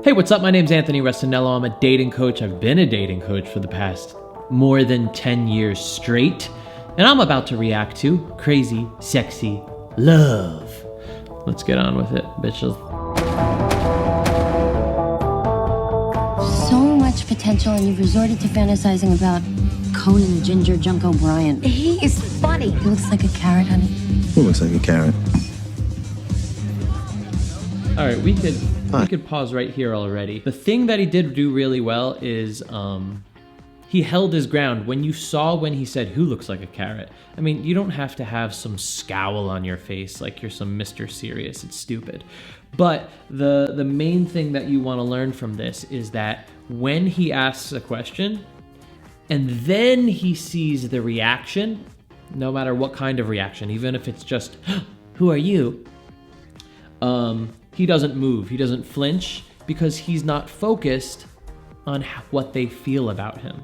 Hey, what's up? My name's Anthony Recenello. I'm a dating coach. I've been a dating coach for the past more than 10 years straight. And I'm about to react to Crazy Sexy Love. Let's get on with it, bitches. So much potential, and you've resorted to fantasizing about Conan Ginger Junk O'Brien. He is funny. He looks like a carrot, honey. Who looks like a carrot? All right, we could pause right here already. The thing that he did do really well is he held his ground. When you saw when he said, "Who looks like a carrot?" I mean, you don't have to have some scowl on your face like you're some Mr. Serious. It's stupid. But the main thing that you want to learn from this is that when he asks a question and then he sees the reaction, no matter what kind of reaction, even if it's just, "Who are you?" He doesn't move, he doesn't flinch, because he's not focused on what they feel about him.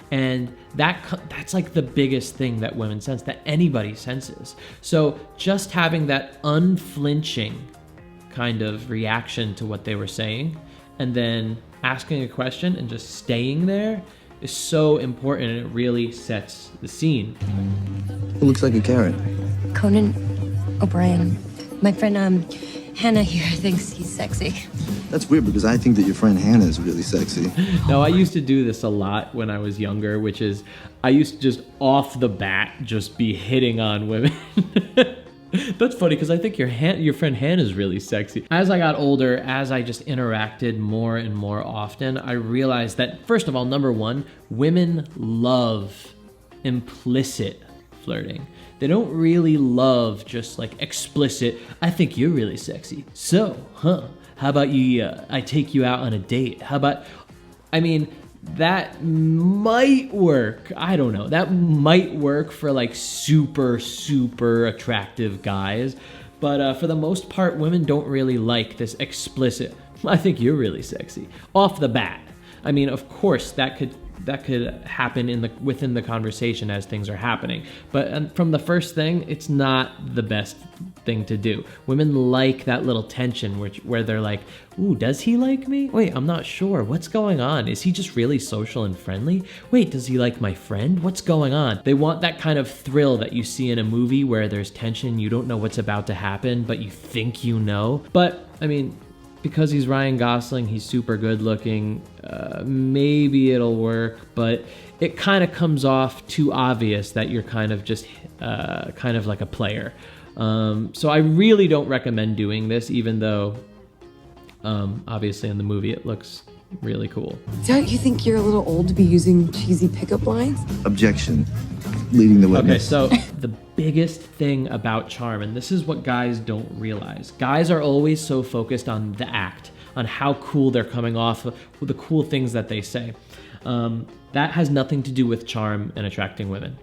And that's like the biggest thing that women sense, that anybody senses. So just having that unflinching kind of reaction to what they were saying, and then asking a question and just staying there is so important, and it really sets the scene. Who looks like a carrot? Conan O'Brien. My friend, Hannah here thinks he's sexy. That's weird because I think that your friend Hannah is really sexy. Now, I used to do this a lot when I was younger, which is I used to just off the bat just be hitting on women. That's funny because I think your friend Hannah's really sexy. As I got older, as I just interacted more and more often, I realized that, first of all, number one, women love implicit flirting. They don't really love just like explicit, "I think you're really sexy. So, how about I take you out on a date? How about," I mean, that might work. I don't know. That might work for like super, super attractive guys. But for the most part, women don't really like this explicit, "I think you're really sexy," off the bat. I mean, of course, that could happen within the conversation as things are happening. But from the first thing, it's not the best thing to do. Women like that little tension where they're like, "Ooh, does he like me? Wait, I'm not sure. What's going on? Is he just really social and friendly? Wait, does he like my friend? What's going on?" They want that kind of thrill that you see in a movie where there's tension, you don't know what's about to happen, but you think you know. But, I mean, because he's Ryan Gosling, he's super good looking, maybe it'll work, but it kind of comes off too obvious that you're kind of just kind of like a player. So I really don't recommend doing this, even though obviously in the movie it looks really cool. Don't you think you're a little old to be using cheesy pickup lines? Objection. Leading the witness. Okay, so the biggest thing about charm, and this is what guys don't realize. Guys are always so focused on the act, on how cool they're coming off, with the cool things that they say. That has nothing to do with charm and attracting women.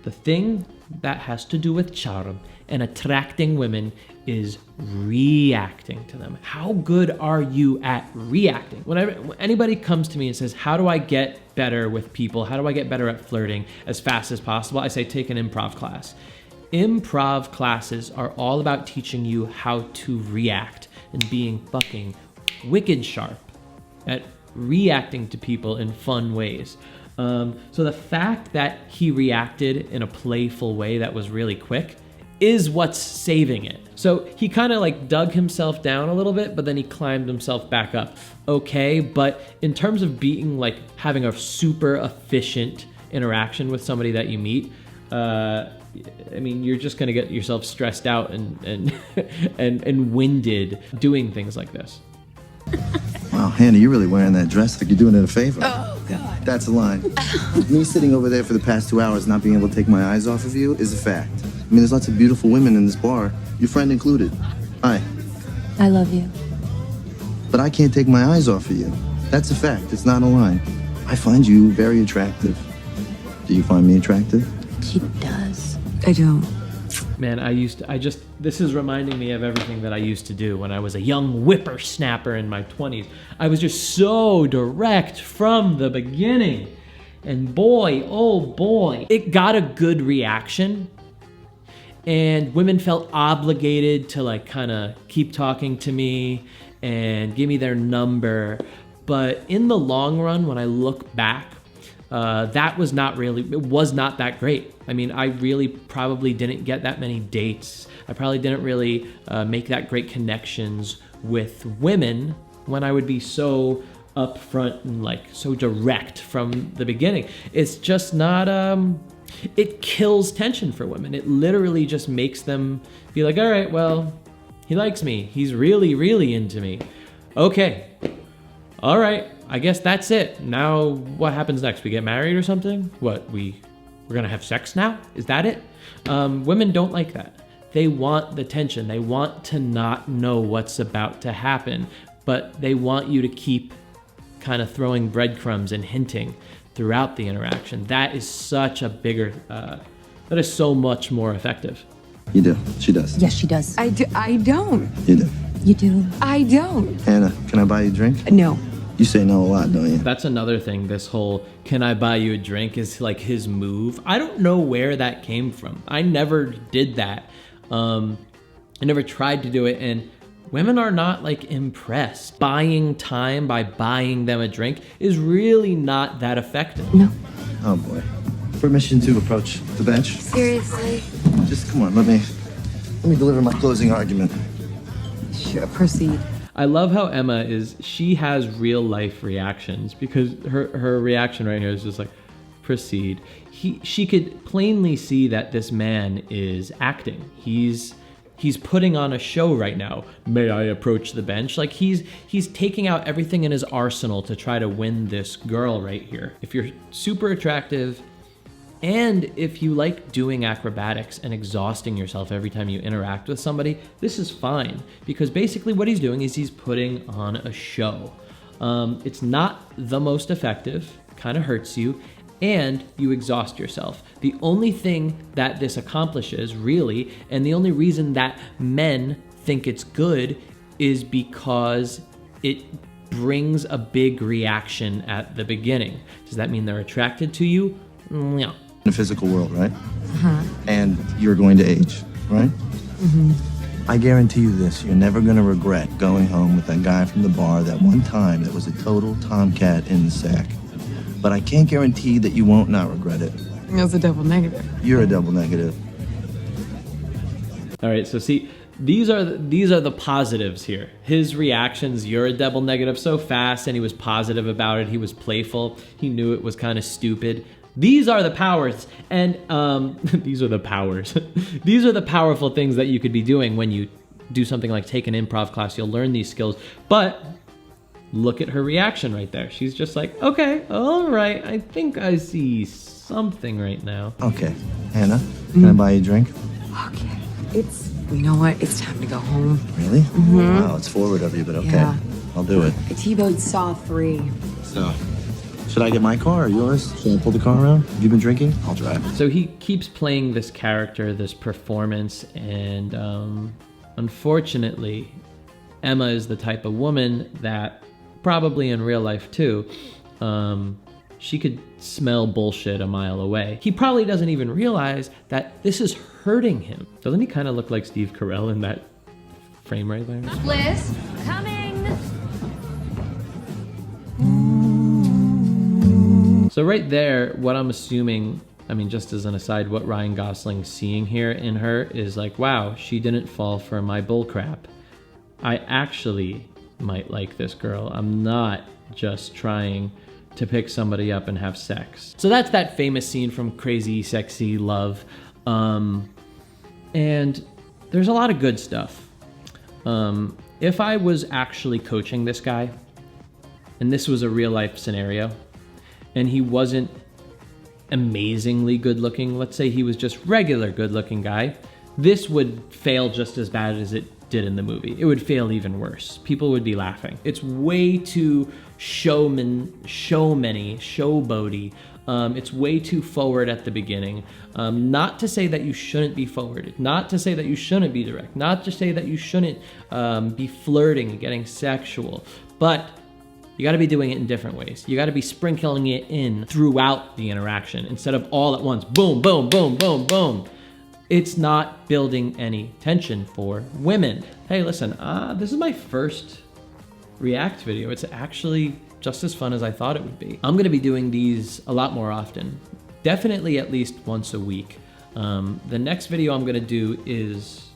The thing that has to do with charm and attracting women is reacting to them. How good are you at reacting? Whenever anybody comes to me and says, "How do I get better with people? How do I get better at flirting as fast as possible?" I say, take an improv class. Improv classes are all about teaching you how to react and being fucking wicked sharp at reacting to people in fun ways. So the fact that he reacted in a playful way that was really quick is what's saving it. So he kind of like dug himself down a little bit, but then he climbed himself back up. Okay, but in terms of being like having a super efficient interaction with somebody that you meet, I mean, you're just gonna get yourself stressed out and winded doing things like this. Wow, Hannah, you're really wearing that dress like you're doing it a favor. Oh, God. That's a lie. Me sitting over there for the past 2 hours not being able to take my eyes off of you is a fact. I mean, there's lots of beautiful women in this bar, your friend included. Hi. I love you. But I can't take my eyes off of you. That's a fact. It's not a lie. I find you very attractive. Do you find me attractive? She does. I don't. Man, this is reminding me of everything that I used to do when I was a young whippersnapper in my 20s. I was just so direct from the beginning. And boy, oh boy, it got a good reaction. And women felt obligated to like kind of keep talking to me and give me their number. But in the long run, when I look back, it was not that great. I mean, I really probably didn't get that many dates. I probably didn't really make that great connections with women when I would be so upfront and like so direct from the beginning. It's just not, it kills tension for women. It literally just makes them be like, all right, well, he likes me. He's really, really into me. Okay. All right. I guess that's it. Now what happens next? We get married or something? What, we're gonna have sex now? Is that it? Women don't like that. They want the tension. They want to not know what's about to happen, but they want you to keep kind of throwing breadcrumbs and hinting throughout the interaction. That is such a bigger, that is so much more effective. You do. She does. Yes, she does. I don't. You do. You do. I don't. Hannah, can I buy you a drink? No. You say no a lot, don't you? That's another thing. This whole "can I buy you a drink" is like his move. I don't know where that came from. I never did that. I never tried to do it, and women are not like impressed. Buying time by buying them a drink is really not that effective. No. Oh boy. Permission to approach the bench? Seriously? Just come on, let me deliver my closing argument. Sure, proceed. I love how Emma she has real life reactions, because her reaction right here is just like, proceed. She could plainly see that this man is acting. He's putting on a show right now. May I approach the bench? Like he's taking out everything in his arsenal to try to win this girl right here. If you're super attractive, and if you like doing acrobatics and exhausting yourself every time you interact with somebody, this is fine, because basically what he's doing is he's putting on a show. It's not the most effective, kind of hurts you, and you exhaust yourself. The only thing that this accomplishes, really, and the only reason that men think it's good is because it brings a big reaction at the beginning. Does that mean they're attracted to you? No. In the physical world, right? And you're going to age, right? I guarantee you this, you're never gonna regret going home with that guy from the bar that one time that was a total tomcat in the sack. But I can't guarantee that you won't not regret it. That's a double negative. You're a double negative. All right, so see, these are the positives here. His reactions, you're a double negative, so fast, and he was positive about it. He was playful. He knew it was kind of stupid. These are the powers, and these are the powers. These are the powerful things that you could be doing when you do something like take an improv class. You'll learn these skills, but look at her reaction right there. She's just like, okay, all right, I think I see something right now. Okay, Hannah, can I buy you a drink? Okay. You know what? It's time to go home. Really? Wow, it's forward of you, but okay. Yeah. I'll do it. I T-bowed Saw 3. So, should I get my car or yours? Should I pull the car around? Have you been drinking? I'll drive. So he keeps playing this character, this performance, and unfortunately, Emma is the type of woman that, probably in real life too, she could smell bullshit a mile away. He probably doesn't even realize that this is hurting him. Doesn't he kind of look like Steve Carrell in that frame right there? Liz, coming. So right there, what I'm assuming, I mean, just as an aside, what Ryan Gosling's seeing here in her is like, wow, she didn't fall for my bullcrap. I actually might like this girl. I'm not just trying to pick somebody up and have sex. So that's that famous scene from Crazy Sexy Love. And there's a lot of good stuff. If I was actually coaching this guy, and this was a real life scenario, and he wasn't amazingly good looking, let's say he was just regular good looking guy, this would fail just as bad as it did in the movie. It would fail even worse. People would be laughing. It's way too showboaty. It's way too forward at the beginning. Not to say that you shouldn't be forward. Not to say that you shouldn't be direct. Not to say that you shouldn't be flirting and getting sexual. But you got to be doing it in different ways. You got to be sprinkling it in throughout the interaction instead of all at once. Boom, boom, boom, boom, boom. It's not building any tension for women. Hey, listen, this is my first react video. It's actually just as fun as I thought it would be. I'm gonna be doing these a lot more often. Definitely at least once a week. The next video I'm gonna do is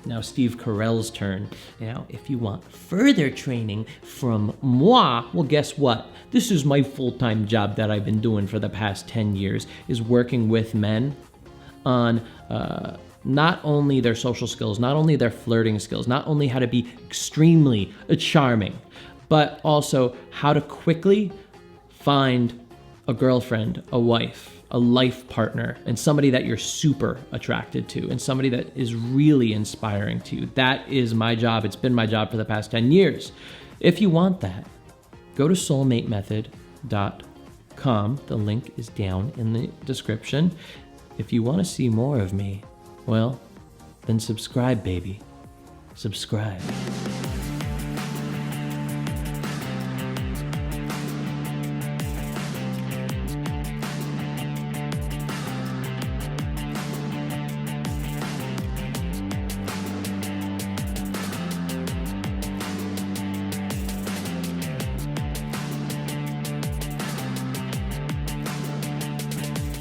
now Steve Carell's turn. Now, if you want further training from moi, well, guess what? This is my full-time job that I've been doing for the past 10 years, is working with men on not only their social skills, not only their flirting skills, not only how to be extremely charming, but also how to quickly find a girlfriend, a wife, a life partner, and somebody that you're super attracted to, and somebody that is really inspiring to you. That is my job. It's been my job for the past 10 years. If you want that, go to soulmatemethod.com. The link is down in the description. If you want to see more of me, well, then subscribe, baby. Subscribe.